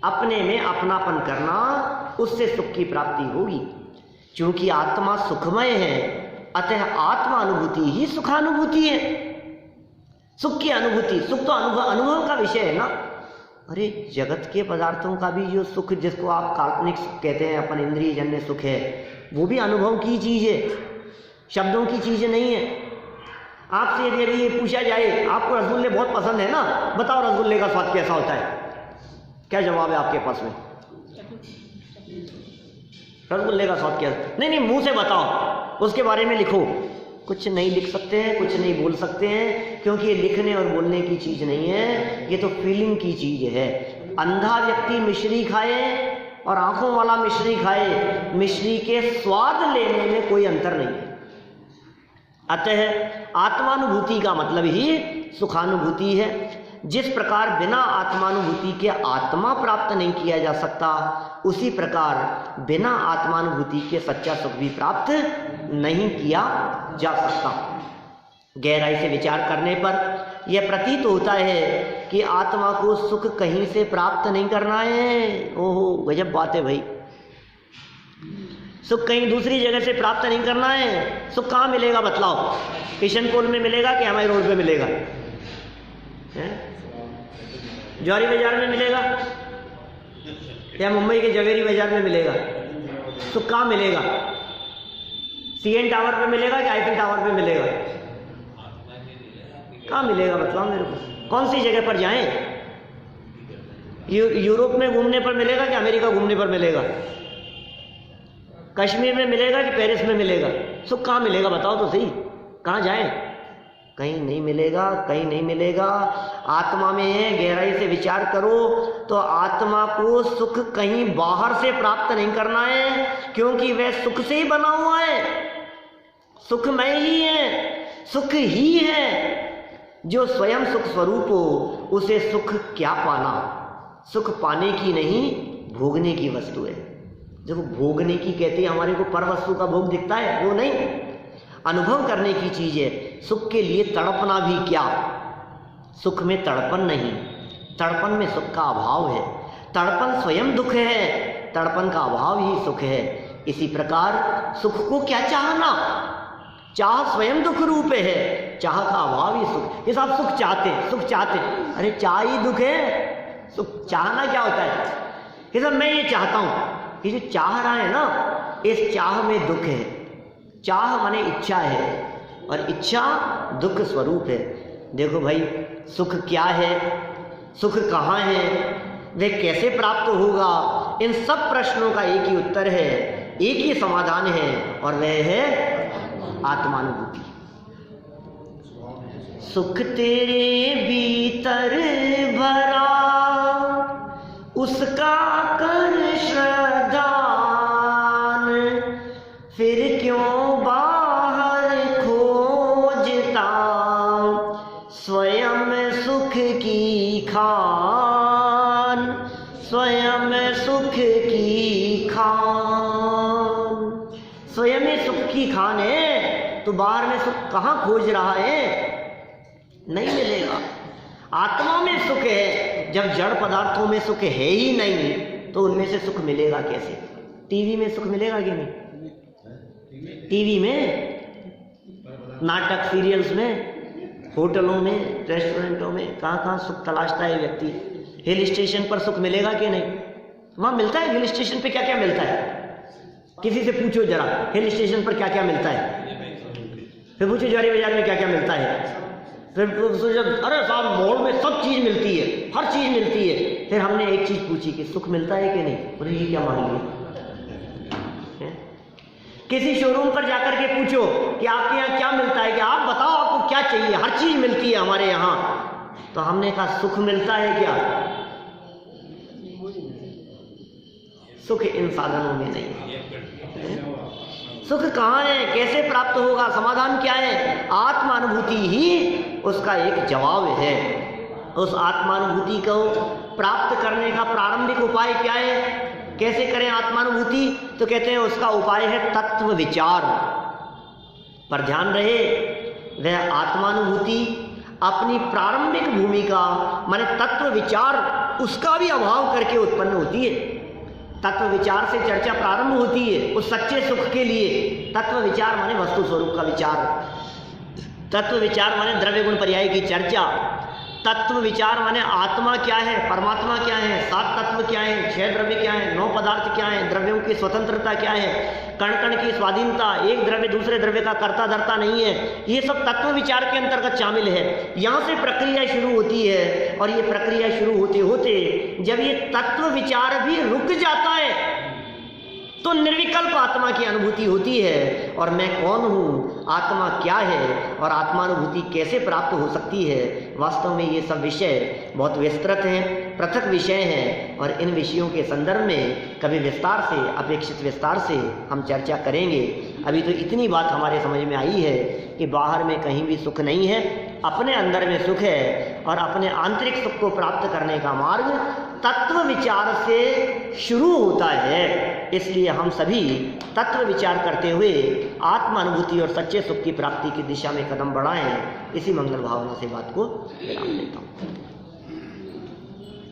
अपने में अपनापन करना, उससे सुख की प्राप्ति होगी। क्योंकि आत्मा सुखमय है, अतः आत्मा अनुभूति ही सुखानुभूति है। सुख की अनुभूति, सुख तो अनुभव का विषय है ना। अरे जगत के पदार्थों का भी जो सुख, जिसको आप काल्पनिक सुख कहते हैं, अपन इंद्रिय जन्य सुख है, वो भी अनुभव की चीज है, शब्दों की चीज नहीं है। आपसे यदि ये पूछा जाए, आपको रसगुल्ले बहुत पसंद है ना, बताओ रसगुल्ले का स्वाद कैसा होता है, क्या जवाब है आपके पास में? रसगुल्ले का स्वाद क्या? नहीं, मुंह से बताओ, उसके बारे में लिखो। कुछ नहीं लिख सकते हैं, कुछ नहीं बोल सकते हैं, क्योंकि ये लिखने और बोलने की चीज नहीं है, ये तो फीलिंग की चीज है। अंधा व्यक्ति मिश्री खाए और आंखों वाला मिश्री खाए, मिश्री के स्वाद लेने में कोई अंतर नहीं है। अतः आत्मानुभूति का मतलब ही सुखानुभूति है। जिस प्रकार बिना आत्मानुभूति के आत्मा प्राप्त नहीं किया जा सकता, उसी प्रकार बिना आत्मानुभूति के सच्चा सुख भी प्राप्त नहीं किया जा सकता। गहराई से विचार करने पर यह प्रतीत होता है कि आत्मा को सुख कहीं से प्राप्त नहीं करना है। ओहो, गजब बात है भाई। सुख कहीं दूसरी जगह से प्राप्त नहीं करना है। सुख कहाँ मिलेगा बतलाओ? किशनपोल में मिलेगा कि हमारे रोड पे मिलेगा? जौहरी बाजार में मिलेगा या मुंबई के जवेरी बाजार में मिलेगा? सुख कहाँ मिलेगा? सीएन टावर पे मिलेगा कि आईफिल टावर पे मिलेगा? कहाँ मिलेगा बताओ मेरे को? कौन सी जगह पर जाएं? यूरोप में घूमने पर मिलेगा कि अमेरिका घूमने पर मिलेगा? कश्मीर में मिलेगा कि पेरिस में मिलेगा? सुख कहाँ मिलेगा बताओ तो सही, कहाँ जाएं? कहीं नहीं मिलेगा, कहीं नहीं मिलेगा। आत्मा में है, गहराई से विचार करो तो आत्मा को सुख कहीं बाहर से प्राप्त नहीं करना है, क्योंकि वह सुख से ही बना हुआ है, सुखमय ही है, सुख ही है। जो स्वयं सुख स्वरूप हो, उसे सुख क्या पाना? सुख पाने की नहीं, भोगने की वस्तु है। देखो, भोगने की कहते हैं, हमारे को पर वस्तु का भोग दिखता है, वो नहीं, अनुभव करने की चीज है। सुख के लिए तड़पना भी क्या? सुख में तड़पन नहीं, तड़पन में सुख का अभाव है। तड़पन स्वयं दुख है, तड़पन का अभाव ही सुख है। इसी प्रकार सुख को क्या चाहना? चाह स्वयं दुख रूप है, चाह का अभाव ही सुख। ये सब सुख चाहते हैं, सुख चाहते हैं, अरे चाह ही दुख है। सुख चाहना क्या होता है? ये सब मैं ये चाहता हूं, ये जो चाह रहा है ना, इस चाह में दुख है। चाह माने इच्छा है, और इच्छा दुख स्वरूप है। देखो भाई, सुख क्या है, सुख कहाँ है, वह कैसे प्राप्त होगा? इन सब प्रश्नों का एक ही उत्तर है, एक ही समाधान है, और वह है आत्मानुभूति। सुख तेरे भीतर भरा, उसका कर श्रद्धान, फिर क्यों बाहर खोजता स्वयं सुख की खान, स्वयं सुख की खान। स्वयं सुख की खान है तो बाहर में सुख कहाँ खोज रहा है? नहीं मिलेगा। आत्मा में सुख है, जब जड़ पदार्थों में सुख है ही नहीं, तो उनमें से सुख मिलेगा कैसे? टीवी में सुख मिलेगा कि नहीं? टीवी में, नाटक सीरियल्स में, होटलों में, रेस्टोरेंटों में, कहाँ सुख तलाशता है व्यक्ति। हिल स्टेशन पर सुख मिलेगा कि नहीं? वहाँ मिलता है। हिल स्टेशन पे क्या क्या मिलता है? किसी से पूछो जरा, हिल स्टेशन पर क्या क्या मिलता है? फिर पूछो जौहरी बाजार में क्या क्या मिलता है? फिर तो जब अरे साहब मॉल में सब चीज़ मिलती है, हर चीज़ मिलती है, फिर हमने एक चीज़ पूछी कि सुख मिलता है कि नहीं, बोले ये क्या मांग लिया। किसी शोरूम पर जाकर के पूछो कि आपके यहाँ क्या मिलता है, कि आप बताओ आपको क्या चाहिए, हर चीज़ मिलती है हमारे यहाँ, तो हमने कहा सुख मिलता है क्या? सुख इन साधनों में नहीं है। सुख कहाँ है, कैसे प्राप्त होगा, समाधान क्या है? आत्मानुभूति ही उसका एक जवाब है। उस आत्मानुभूति को प्राप्त करने का प्रारंभिक उपाय क्या है? कैसे करें आत्मानुभूति? तो कहते हैं उसका उपाय है तत्व विचार। पर ध्यान रहे, वह आत्मानुभूति अपनी प्रारंभिक भूमिका माने तत्व विचार उसका भी अभाव करके उत्पन्न होती है। तत्व विचार से चर्चा प्रारंभ होती है उस सच्चे सुख के लिए। तत्व विचार माने वस्तु स्वरूप का विचार, तत्व विचार माने द्रव्य गुण पर्याय की चर्चा, तत्व विचार माने आत्मा क्या है, परमात्मा क्या है, सात तत्व क्या है, 6 द्रव्य क्या है, 9 पदार्थ क्या है, द्रव्यों की स्वतंत्रता क्या है, कण कण की स्वाधीनता, एक द्रव्य दूसरे द्रव्य का कर्ता धर्ता नहीं है, ये सब तत्व विचार के अंतर्गत शामिल है। यहाँ से प्रक्रिया शुरू होती है और ये प्रक्रिया शुरू होते होते जब ये तत्व विचार भी रुक जाता है तो निर्विकल्प आत्मा की अनुभूति होती है। और मैं कौन हूँ, आत्मा क्या है और आत्मानुभूति कैसे प्राप्त हो सकती है। वास्तव में ये सब विषय बहुत विस्तृत हैं, पृथक विषय हैं और इन विषयों के संदर्भ में कभी विस्तार से, अपेक्षित विस्तार से हम चर्चा करेंगे। अभी तो इतनी बात हमारे समझ में आई है कि बाहर में कहीं भी सुख नहीं है, अपने अंदर में सुख है और अपने आंतरिक सुख को प्राप्त करने का मार्ग तत्व विचार से शुरू होता है। इसलिए हम सभी तत्व विचार करते हुए आत्मानुभूति और सच्चे सुख की प्राप्ति की दिशा में कदम बढ़ाएं। इसी मंगल भावना से बात को विराम देता हूँ।